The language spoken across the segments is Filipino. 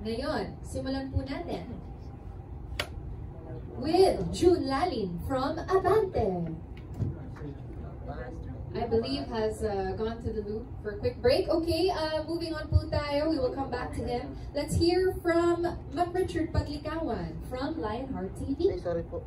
Ngayon, simulan po natin with June Lalin from Abante. I believe has gone to the loop for a quick break. Okay, moving on po tayo. We will come back to him. Let's hear from Mac Richard Paglikawan from Lionheart TV. Sorry po.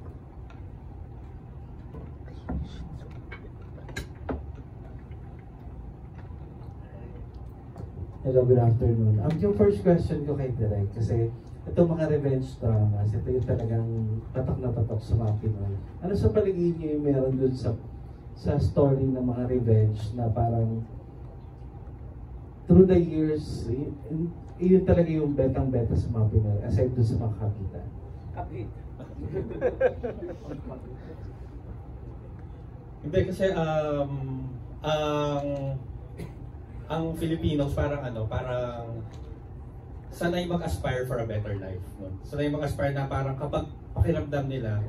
Hello, good afternoon. Yung first question ko kay Direk, kasi itong mga revenge dramas, ito yung talagang patok na patok sa mga Pinoy. Ano sa paligid niyo yung meron dun sa story ng mga revenge na parang through the years, yun talaga yung betang-beta sa mga Pinoy, aside dun sa mga kapitan? Kapit. Hindi kasi ang Filipinos parang sanay mag-aspire for a better life, no? Sanay mag-aspire na parang kapag pakiramdam nila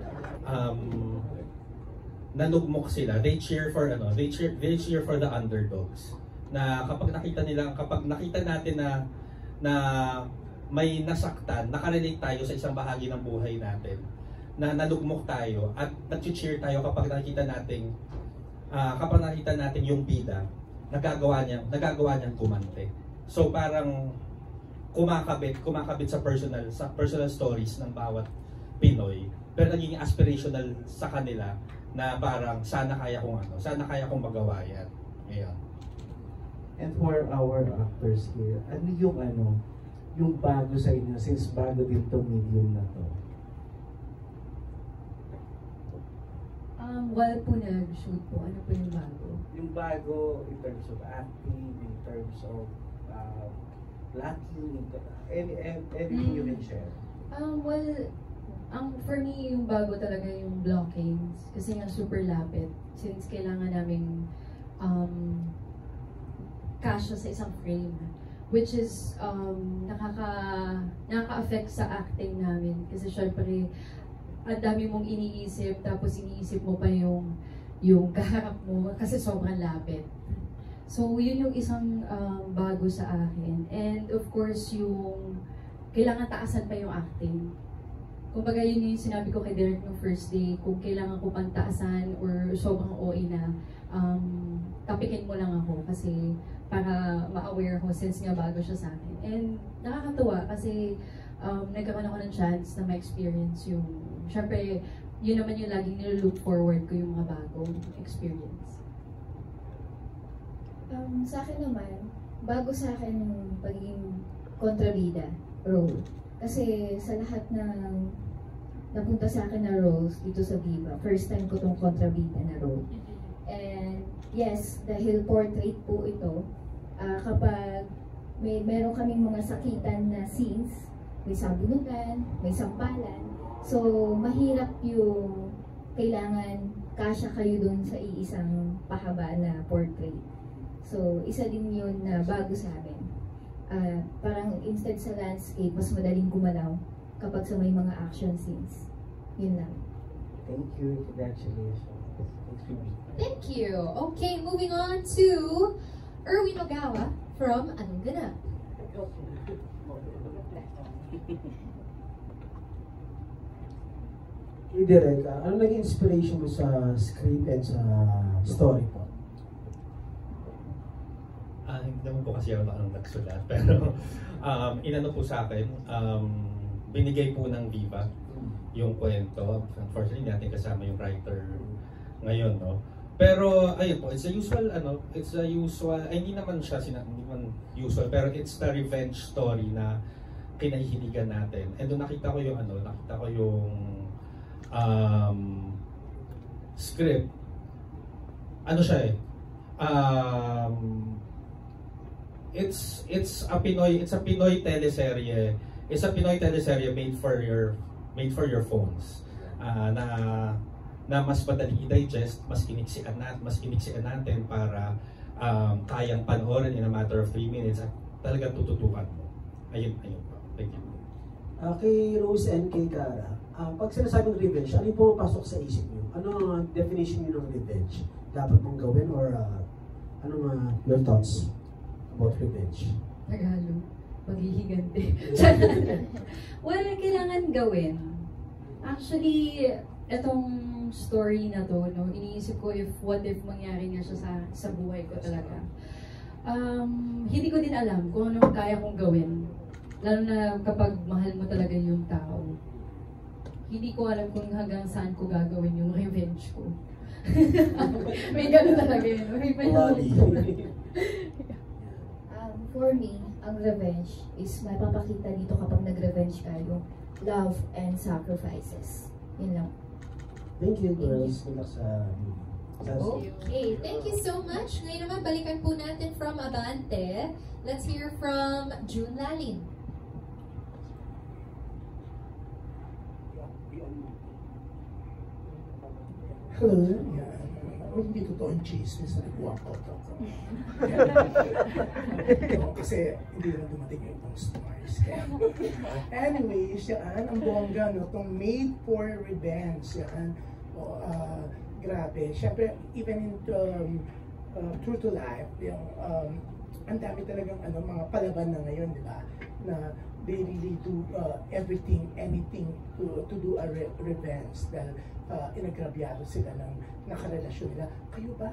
nanugmok sila, they cheer for they cheer for the underdogs. Na kapag nakita natin na may nasaktan, nakarelate tayo sa isang bahagi ng buhay natin, na nanugmok tayo at nag-cheer tayo kapag nakita natin yung bida, nagagawa niyang kumante. So parang kumakabit sa personal stories ng bawat Pinoy, pero naging aspirational sa kanila na parang sana kaya kong magawa yan. Ngayon. And for our actors here, ano yung bago sa inyo since bago din to medium na to? While po nag-shoot po, ano po yung bago? Yung bago in terms of acting, in terms of blocking, anything you can share? For me, yung bago talaga yung blockings. Kasi nga super lapit. Since kailangan naming kasya sa isang frame. Which is nakaka-affect sa acting namin. Kasi syempre, ang dami mong iniisip, tapos iniisip mo pa yung kaharap mo kasi sobrang lapit. So, yun yung isang bago sa akin. And of course, yung kailangan taasan pa yung acting. Kumbaga yun yung sinabi ko kay Derek no first day, kung kailangan ko pang taasan or sobrang OA na, tapikin mo lang ako kasi para ma-aware ko since nga bago siya sa akin. And nakakatuwa kasi nagkaroon ako ng chance na ma-experience yung, syempre, yun naman yung laging nilo-look forward ko yung mga bagong experience. Sa akin naman, bago sa akin yung pagiging kontrabida role. Kasi sa lahat ng napunta sa akin na roles dito sa Viva, first time ko tong kontrabida na role. And yes, dahil portrait po ito, kapag meron kaming mga sakitan na scenes, may sabunutan, may sampalan, so mahirap yung kailangan kasya kayo dun sa iisang pahaba na portrait. So, isa din yun na bago sa amin. Parang instead sa landscape, mas madaling gumalaw kapag sa may mga action scenes. Yun lang. Thank you. Congratulations. Thank you. Okay, moving on to Erwin Ogawa from Anong Ganap. Direk, ano naging inspiration mo sa script and sa story po? Hindi naman po kasi ako nagsulat, pero inano po sa akin, binigay po ng Viva yung kwento. Unfortunately, natin kasama yung writer ngayon, no? Pero ayun po, it's a usual, hindi naman usual, pero it's the revenge story na kinahihiligan natin. And doon nakita ko yung script. Ano siya eh? It's a Pinoy teleserye. It's a Pinoy teleserye made for your phones. Na mas madaling i-digest, mas iniksian natin para kayang panoorin in a matter of 3 minutes at talagang tututukan mo. Ayun po. Thank you. Kay Rose and kay Cara, pag sinasabing revenge, ano yung pumapasok sa isip niyo? Ano ang definition niyo ng revenge? Dapat mong gawin or your thoughts about revenge? Tagalog. Paghihiganti. Well, kailangan gawin. Actually, etong story na to, no, iniisip ko what if mangyari nga siya sa buhay ko talaga. Hindi ko din alam kung ano kaya kong gawin. Lalo na kapag mahal mo talaga yung tao. Hindi ko alam kung hanggang saan ko gagawin yung revenge ko. May gano'n talaga yun. For me, ang revenge is mapapakita dito kapag nag-revenge kayo. Love and sacrifices. Yun lang. Thank you, girls. Good luck sa Okay, thank you so much. Ngayon naman, balikan po natin from Abante. Let's hear from June Lalin. Hello, yan. Hindi totoo yung chismis na nag-walkout ako. Kasi hindi na dumating yung ibang stories. Anyways, yan, ang bongga, no, itong Made for Revenge, yan. Grabe. Siyempre, even in True to Life, yung, ang dami talagang mga palaban na ngayon, di ba? Na they really do everything, anything to do a revenge dahil inagrabyado sila ng nakarelasyon nila. Kayo ba,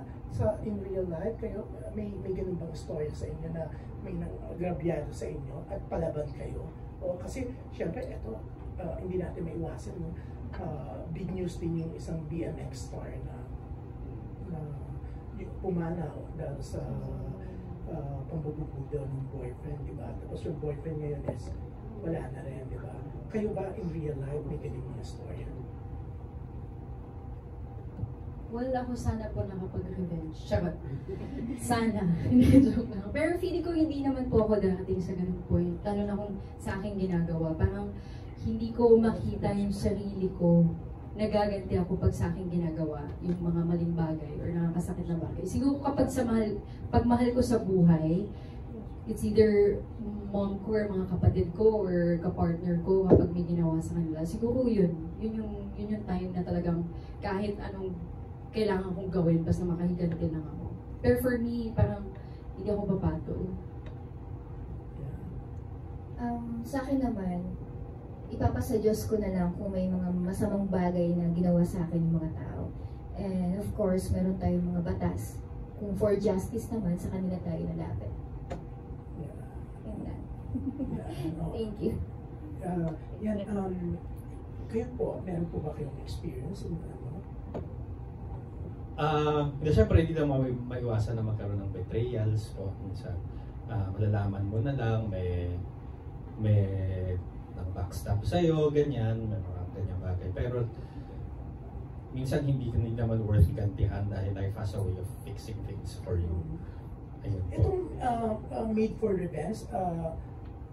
in real life, kayo, may ganun bang story sa inyo na may nagrabyado sa inyo at palaban kayo? O kasi, syempre, ito, hindi natin maiwasan, no? Big news din yung isang BMX star na pumanaw dahil sa pambubugbog daw ng boyfriend, di ba? Tapos yung boyfriend ngayon is wala na rin, di ba? Kayo ba in real life may ganyan mga story? Well, ako sana po nakapag-revenge. Charot. Sana. Hindi, joke lang. Pero feeling ko hindi naman po ako darating sa ganung point. Lalo na kung sa aking ginagawa. Parang hindi ko makita yung sarili ko nagaganti ako pag sa aking ginagawa yung mga maling bagay or nakakasakit na bagay. Siguro kapag pag mahal ko sa buhay, it's either mom ko or mga kapatid ko or kapartner ko kapag may ginawa sa kanila. Siguro yun yung time na talagang kahit anong kailangan kong gawin basta makahiganti lang ako. Pero for me, parang hindi ako papatol. Sa akin naman, ipapasa Diyos ko na lang kung may mga masamang bagay na ginawa sa akin yung mga tao. And of course, meron tayong mga batas. Kung for justice naman, sa kanila tayo nalapit. Yan lang. Thank you. Kayo po, meron po ba kayong experience? Siyempre, hindi naman maiwasan na magkaroon ng betrayals o minsan malalaman mo na lang may nang backstab sa'yo, ganyan, may mga ganyang bagay. Pero minsan hindi naman worth gantihan dahil life has a way of fixing things for you. Ayun po. Itong Made for Revenge,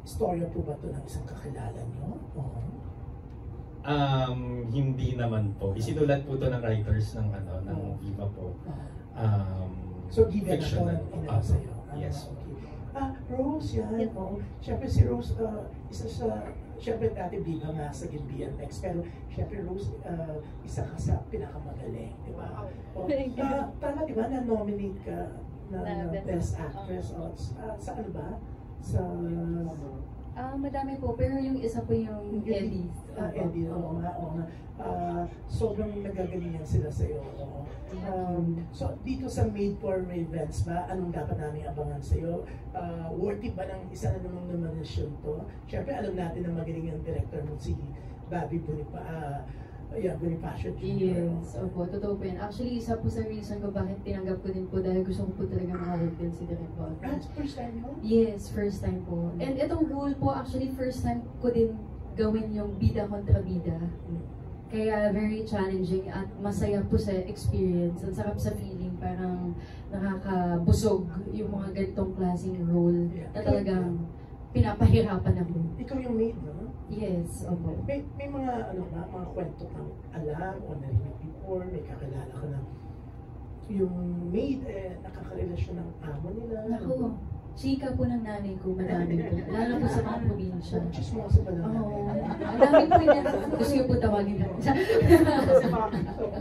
storya po ba ito ng isang kakilala nyo? Hindi naman po. Isinulat po ito ng writers ng Viva po. So given fictional. na ito sa'yo? Yes. Okay. Rose, yan. Siyempre si Rose, isa sa, siyempre dati Viva nga sa BMX, pero siyempre Rose, isa ka sa pinakamagaling, di ba? Tama, di ba, na-nominate ka na Best Actress. Sa ano ba? Sa... Madami po, pero yung isa po yung Eddie. Eddie, oo nga. Sobrang nagagalingan sila sa'yo. So, dito sa Made for Revenge ba, anong dapat namin abangan sa'yo? Worthy ba ng isa na namang nomination to? Siyempre, alam natin na magaling ang director mo si Bobby Bonifacio Jr. Yes, opo, totoo po yan. Actually, isa po sa reason ko bakit tinanggap ko din po dahil gusto ko po talaga makawork din si Direk Bob. First time mo? Yes, first time po. And itong role po, actually, first time ko din gawin yung bida kontra bida. Kaya very challenging at masaya po sa experience. Ang sarap sa feeling, parang nakakabusog yung mga ganitong klaseng role na talagang pinapahirapan ako. Ikaw yung maid, no? Yes, opo. May mga mga kwento kang alam o narinig before, may kakilala ka na yung maid nakakarelasyon ng amo nila. Naku, chika po ng nanay ko, madami po. Lalo po sa mga probinsya. Chismosa pa lang. Oo. Ang dami po yun. Gusto niyo po tawagin na.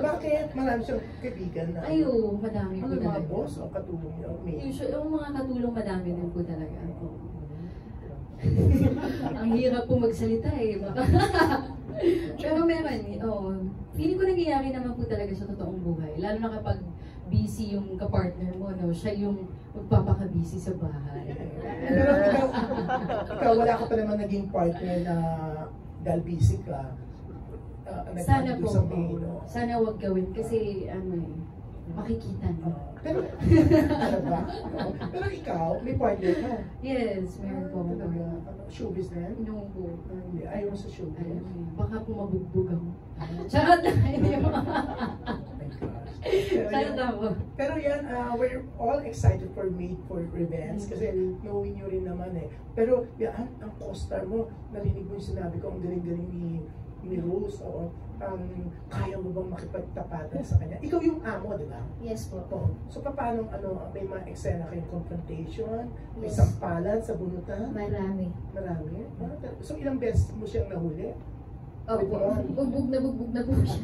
Bakit? Marami siyang kaibigan na. Ay, oo, madami po Ano mga talaga. boss o katulong niya? Usually, yung mga katulong madami din po talaga. Ang hirap po magsalita eh. Baka. Pero meron eh. Oo. Feeling ko nangyayari naman po talaga sa totoong buhay. Lalo na kapag busy yung kapartner mo, no? Siya yung magpapaka-busy sa bahay. Pero ikaw, wala ka pa naman naging partner na dahil busy ka. Sana po. Sa maid, no? Sana wag gawin kasi ano eh, makikita mo. Pero, talaga? Pero ikaw, may partner ka. Yes, meron po. Talaga? Showbiz na yan? No po. Hindi, ayaw mo sa showbiz. Alam mo yun, baka po mabugbog ako. Charot na, hindi mo. Oh my gosh. Charot ako. Pero yan, we're all excited for Made for Revenge kasi knowing nyo rin naman eh. Pero yan, ang co-star mo, narinig mo yung sinabi ko, ang galing-galing ni Rose, o kaya mo bang makipagtapatan sa kanya? Ikaw yung amo, di ba? Yes po. Oo. So paano, may mga eksena kayong confrontation, may Yes. sampalan sa bunutan? Marami. Marami. So ilang beses mo siyang nahuli? Opo. Bugbog na po siya.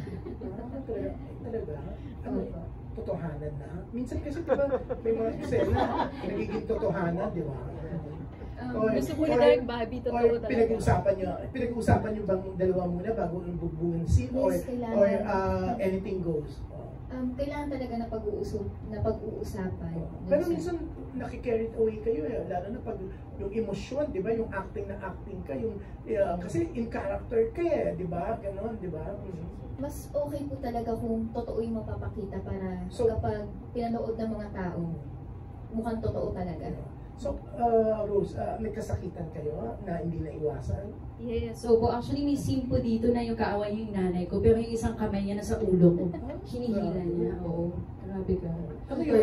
Talaga? Ano ba? Totohanan na? Minsan kasi diba, may mga eksena, nagiging totohanan, di ba? Gusto ko ni Direk Bobby, totoo or talaga. pinag-uusapan nyo bang dalawa muna bago yung bugbugan scene? Yes, or kailangan. anything goes? Kailangan talaga na pag-uusapan. Pero minsan nakikarried away kayo eh, lalo na pag yung emosyon, di ba? Yung acting ka, yung, kasi in character ka eh, di ba? Ganon, di ba? Mas okay po talaga kung totoo yung mapapakita para So, kapag pinanood ng mga tao, mukhang totoo talaga. So, Rose, may kasakitan kayo na hindi na iwasan? Yes. So po, actually may scene po dito na yung kaaway niya yung nanay ko, pero yung isang kamay niya nasa ulo ko. Hinihila niya. Oo. Grabe ka. Ano yun?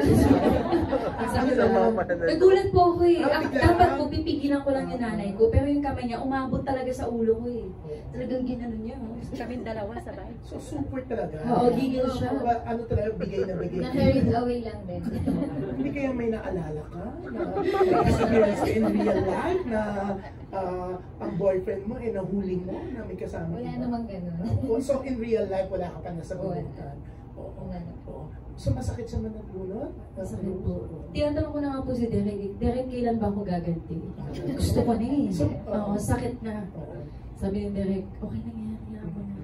Nagulat po ako eh. Biglaan? Dapat po, pipigilan ko lang yung nanay ko, pero yung kamay niya, umabot talaga sa ulo ko eh. Talagang ginanon niya. Kaming dalawa sabay. So, super talaga. Oo, gigil siya. Ano talaga, bigay na bigay. Na-carried away lang din. Hindi kaya may naalala ka na experience ka in real life na ang boyfriend mo ay nahuli mo na may kasama Wala iba? namang ganun. So in real life wala ka pa nasa bunutan? Oo. Wala. Oo. So masakit siya man nagbunot? Masakit po. Tinatanong ko na nga po si Derek, Derek, kailan ba ako gaganti? Gusto ko na eh. Oo, sakit na. Oo. Sabi ni Derek, okay na yan, hayaan mo na.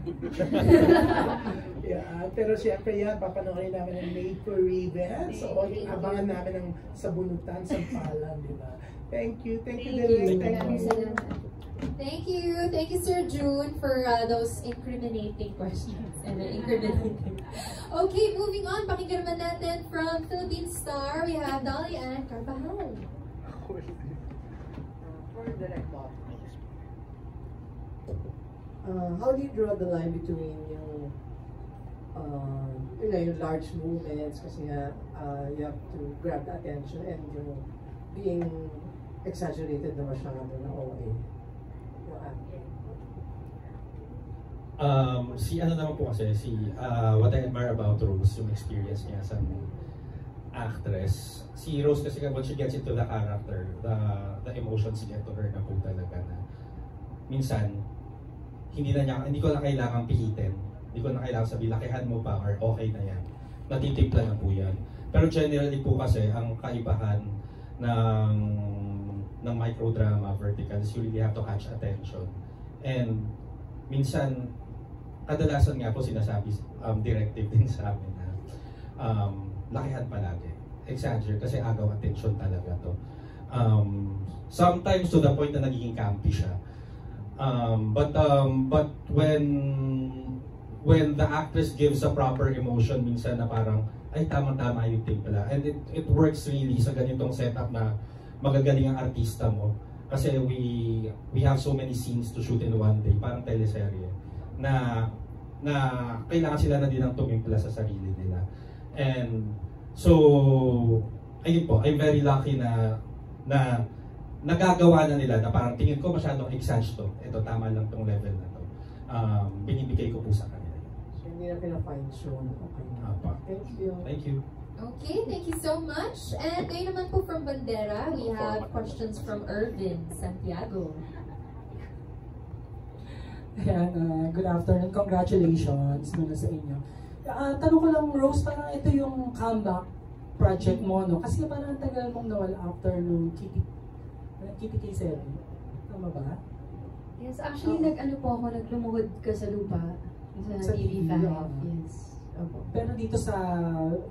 Yeah, pero siyempre yan, papanoorin namin ang Made for Revenge. So, abangan namin ang sabunutan, sampalan, di ba? Thank you, Derek. Maraming salamat. Thank you, Sir June, for those incriminating questions. And incriminating. Okay, moving on. Pakinggan naman natin from Philippine Star. We have Dolly Ann Carvajal. How do you draw the line between yung yung large movements kasi you have to grab the attention and yung being exaggerated na masyado na OA? Si ano naman po kasi, what I admire about Rose, yung experience niya sa actress. Si Rose kasi when she gets into the character, the emotions get to her na po talaga na minsan, hindi ko na kailangang pihitin. Hindi ko na kailangan sabihin, lakihan mo pa or okay na yan. Natitimpla na po yan. Pero generally po kasi, ang kaibahan ng microdrama, verticals, you really have to catch attention. And minsan, kadalasan nga po sinasabi, directive din sa amin na lakihan palagi. Exaggerate kasi agaw attention talaga to. Sometimes to the point na nagiging campy siya. But when the actress gives a proper emotion, minsan na parang, ay tama-tama yung timpla. And it works really sa ganitong setup na magagaling ang artista mo. Kasi we have so many scenes to shoot in one day, parang teleserye, na kailangan sila na din ang tumimpla sa sarili nila. And so, ayun po, I'm very lucky na nagagawa na nila na parang tingin ko masyadong exage to. Ito, tama lang tong level na to. Binibigay ko po sa kanila. So hindi na pina-fine tune. Okay. Thank you. Thank you. Okay, thank you so much. And ngayon naman po from Bandera, we have questions from Irvin Santiago. Ayan, good afternoon. Congratulations muna sa inyo. Tanong ko lang, Rose, parang ito yung comeback project mo, no? Kasi parang tagal mong nawala after nung Kitty K7. Tama ba? Yes, actually, nag-ano po ako, naglumuhod ka sa lupa. Sa Sa TV5. TV, Yes. Opo. Pero dito sa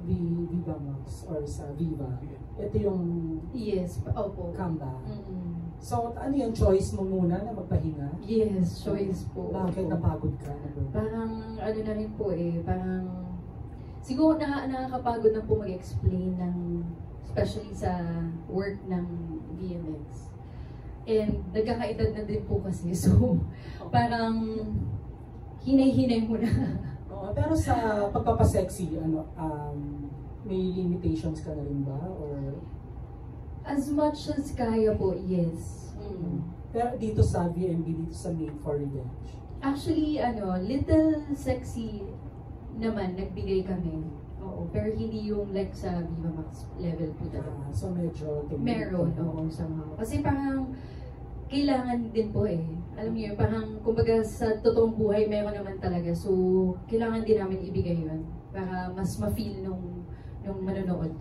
Viva Max or sa Viva, ito yung Yes, opo. comeback. Mm-mm. So, ano yung choice mo muna na magpahinga? Yes, choice po. Bakit Opo. napagod ka? Parang ano na rin po parang siguro nakakapagod na po mag-explain ng especially sa work ng VMX. And nagkakaedad na din po kasi, so parang hinay-hinay mo na. Pero sa pagpapasexy, may limitations ka na rin ba? Or As much as kaya po, yes. pero dito sa VMB, dito sa Made for Revenge? Actually, little sexy naman, nagbigay kami. Oo, pero hindi yung like sa Viva Max level po talaga. So medyo Meron, oo, somehow. Kasi parang kailangan din po Alam niyo, parang kumbaga sa totoong buhay meron naman talaga. So, kailangan din namin ibigay yun para mas ma-feel nung manonood.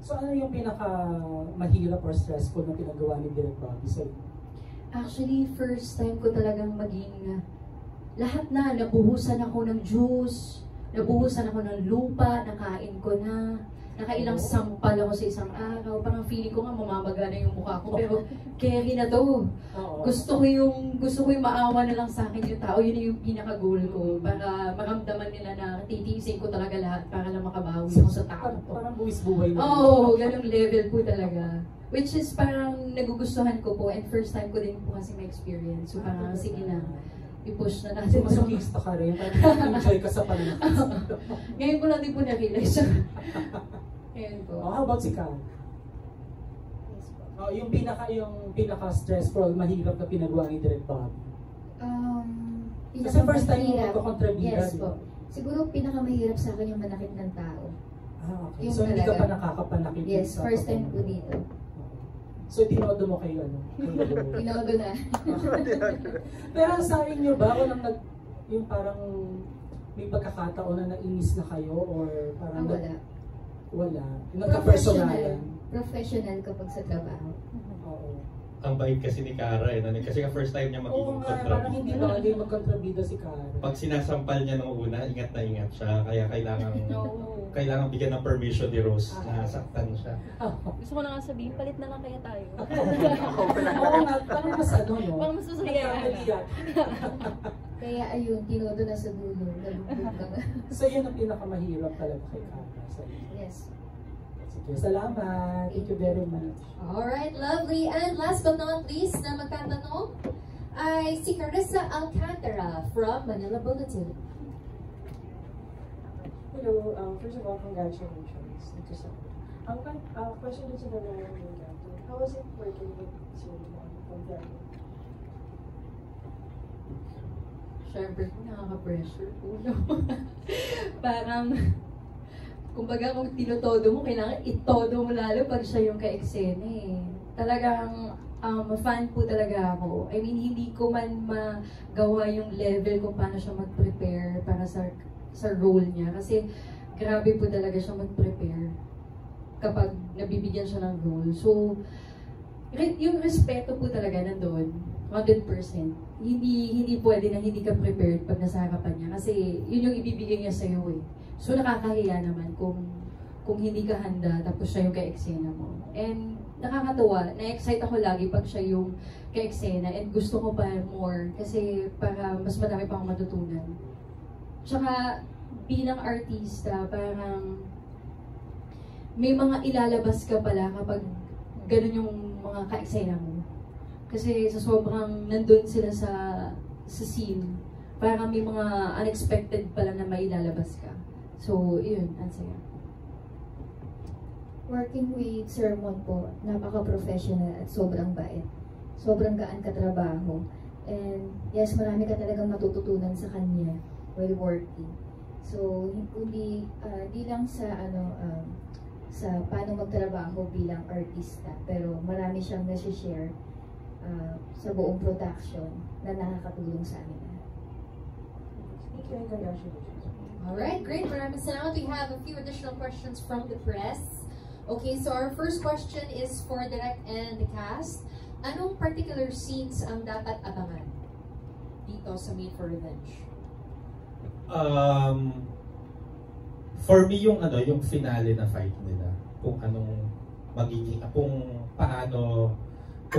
So ano yung pinaka-mahirap or stressful na pinagawa ni Direk Bobby sa'yo? Actually, first time ko talagang maging lahat na, nabuhusan ako ng juice, nabuhusan ako ng lupa, nakain ko na, nakailang sampal ako sa isang araw, parang feeling ko nga mamamaga na yung mukha ko, pero carry na to. Gusto ko yung maawa na lang sa akin yung tao, yun yung pinaka-goal ko, para maramdaman nila na titiisin ko talaga lahat para lang makabawi ako sa tao. Parang buwis buhay na. Oo, ganung level po talaga. Which is parang nagugustuhan ko po, and first time ko din po kasi ma-experience. So parang sige na, i-push na natin. So masokista ka rin, parang enjoy ka sa panahon. Ngayon ko lang din po na-realize. Ngayon po. How about si Kat? Yung pinaka-stressful, mahirap na pinagawa ni Direk Bobby. Kasi first time mo magkakontribida. Yes po. Siguro pinakamahirap sa akin yung manakit ng tao. Okay. So hindi ka pa nakakapanakit? Yes, first time po dito. So tinodo mo kayo Tinodo na. Pero sa inyo ba, yung parang may pagkakataon na nainis na kayo or parang... Wala. Professional kapag sa trabaho. Oo. Ang bait kasi ni Cara kasi first time niya magiging kontrabida. Parang hindi bagay magkontrabida si Cara. Pag sinasampal niya nung una, ingat na ingat siya. Kaya kailangan bigyan ng permission ni Rose na saktan siya. Gusto ko na nga sabihin, palit na lang kaya tayo. Oo nga, parang mas no? Parang mas masaya. Kaya ayun, tinodo na sa dulo. So yun ang pinakamahirap talaga kay Cara. Yes. Sige, salamat. Thank you very much. Alright, lovely. And last but not least na magtatanong ay si Carissa Alcantara from Manila Bulletin. Hello, first of all, congratulations. Question din sa Dalawa ng Gato. How was it working with Sylvia from Gato? Siyempre po, nakaka-pressure po. Parang, kumbaga kung tinotodo mo, kailangan itodo mo lalo pag siya yung ka-eksena Talagang fan po talaga ako. I mean, hindi ko man magawa yung level kung paano siya mag-prepare para sa role niya. Kasi grabe po talaga siya mag-prepare kapag nabibigyan siya ng role. So, yung respeto po talaga nandun, 100%. Hindi pwede na hindi ka prepared pag nasa harapan niya. Kasi yun yung ibibigay niya sa'yo So nakakahiya naman kung hindi ka handa tapos siya yung ka-eksena mo. And nakakatuwa, na-excite ako lagi pag siya yung ka-eksena and gusto ko pa more kasi para mas madami pang matutunan. Tsaka bilang artista, parang may mga ilalabas ka pala kapag ganun yung mga ka-eksena mo. Kasi sa sobrang nandun sila sa scene, parang may mga unexpected pala na mailalabas ka. So, yun, ang saya. Working with Sir Mon po, napaka-professional at sobrang bait. Sobrang gaan katrabaho. And yes, marami ka talagang matututunan sa kanya while working. So, hindi lang sa sa paano magtrabaho bilang artista, pero marami siyang nasi-share sa buong production na nakakatulong sa amin. Thank you and congratulations. Alright, great. Maraming salamat. We have a few additional questions from the press. Okay, so our first question is for Direk and the cast. anong particular scenes ang dapat abangan dito sa Made for Revenge? For me yung yung finale na fight nila, kung anong magiging, kung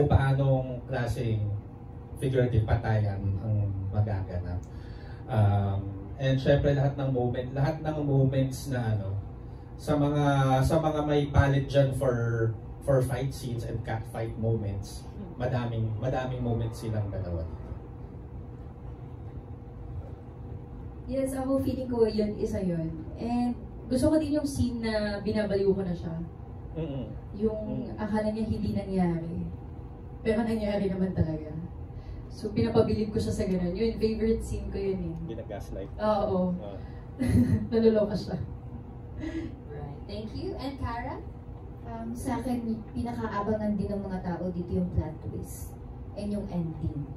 paanong klaseng figurative patayan ang magaganap. And syempre lahat ng moments na sa mga may palette dyan for fight scenes and cat fight moments, madaming moments silang dalawa dito. Yes, ako feeling ko yun, isa yun. And gusto ko din yung scene na binabaliw ko na siya. Yung akala niya hindi nangyari. Pero nangyari naman talaga. So pinapabilib ko siya sa ganun. Yun, favorite scene ko yun eh. Gina-gaslight. Oo. Naluloka siya. Right. Thank you. And Cara? Sa akin, pinakaabangan din ng mga tao dito yung plot twist and yung ending.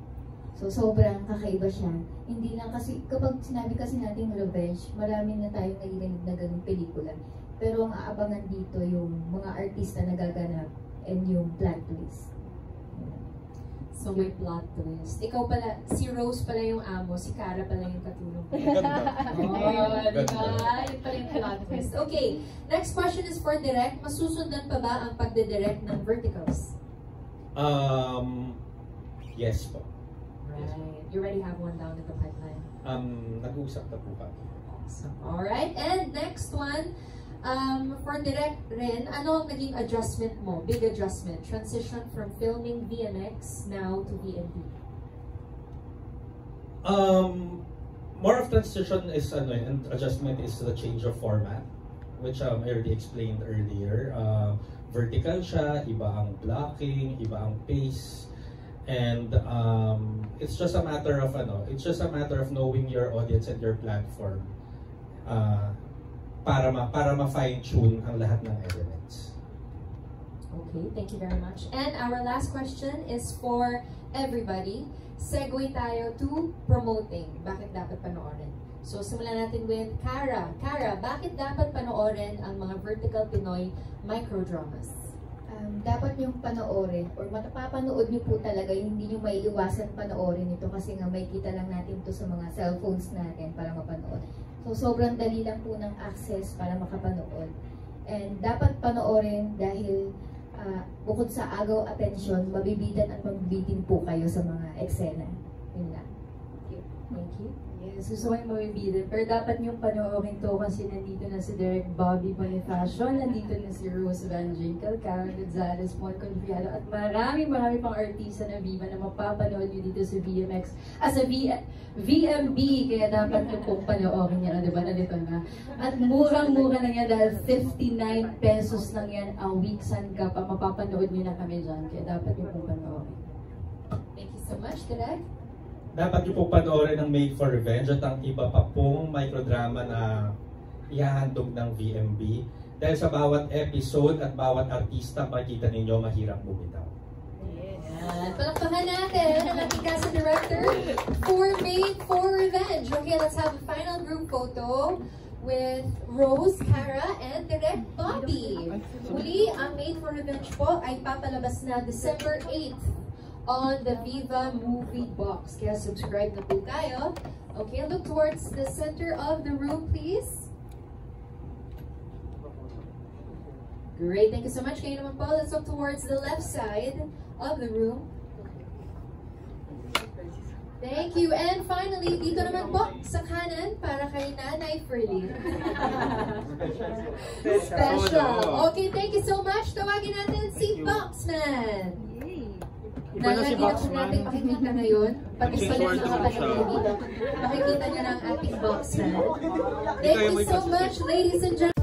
So, sobrang kakaiba siya. Hindi lang kasi, kapag sinabi kasi natin revenge, marami na tayong narinig na ganung pelikula. Pero ang aabangan dito yung mga artista na gaganap and yung plot twist. So, may plot twist. Ikaw pala, si Rose pala yung amo, si Cara pala yung katulong. Diba? Yun pala yung plot twist. Okay, next question is for Direk. Masusundan pa ba ang pagde-direct ng Verticals? Yes po. Right. You already have one down in the pipeline. Nag-uusap na po kami. Awesome. Alright, and next one, for Direk rin, ano ang naging adjustment mo? Big adjustment. Transition from filming VMX now to VMB. More of transition is and adjustment is the change of format, which I already explained earlier. Vertical siya, iba ang blocking, iba ang pace. And it's just a matter of knowing your audience and your platform para ma-fine-tune ang lahat ng elements. Okay, thank you very much. And our last question is for everybody. Segue tayo to promoting. Bakit dapat panoorin? So simulan natin with Cara. Cara, bakit dapat panoorin ang mga Vertical Pinoy microdramas? Dapat niyong panoorin or mapapanood niyo po talaga, hindi niyo maiiwasan panoorin ito kasi nga may kita lang natin to sa mga cellphones natin para mapanood. So sobrang dali lang po ng access para makapanood. And dapat panoorin dahil bukod sa agaw atensyon, mabibidan at mabibitin po kayo sa mga eksena. Yun lang. Thank you. Yes, gusto ko yung mabibitin. Pero dapat niyong panoorin to kasi nandito na si Direk Bobby Bonifacio, nandito na si Rose Van Ginkel, Karen Gonzalez, Mon Confiado, at marami pang artista na Viva na mapapanood niyo dito sa VMX, sa VMB, kaya dapat niyo pong panoorin yan, diba? Nalito na. At murang-mura na yan dahil 59 pesos lang yan a week. San ka pa, mapapanood niyo na kami dyan, kaya dapat niyo pong panoorin. Thank you so much, Direk. Dapat niyo po panoorin ang Made for Revenge at ang iba pa pong microdrama na ihahandog ng VMB. Dahil sa bawat episode at bawat artista, makikita ninyo mahirap bumitaw. Yan. Palakpakan natin ang ating casting director for Made for Revenge. Okay, let's have a final group photo with Rose, Cara, and Direk Bobby. Muli, ang Made for Revenge po ay papalabas na December 8th. On the Viva Movie Box. Kaya subscribe na po tayo. Okay, look towards the center of the room, please. Great, thank you so much. Kayo naman po, let's look towards the left side of the room. Thank you. And finally, dito naman po sa kanan para kay Nanay Ferlie. Special. Okay, thank you so much. Tawagin natin si Boxman. Nanay, hindi natin makikita ngayon. Pati sa mga panahon, makikita niyo ng ating Boxman. Thank you so much, ladies and gentlemen.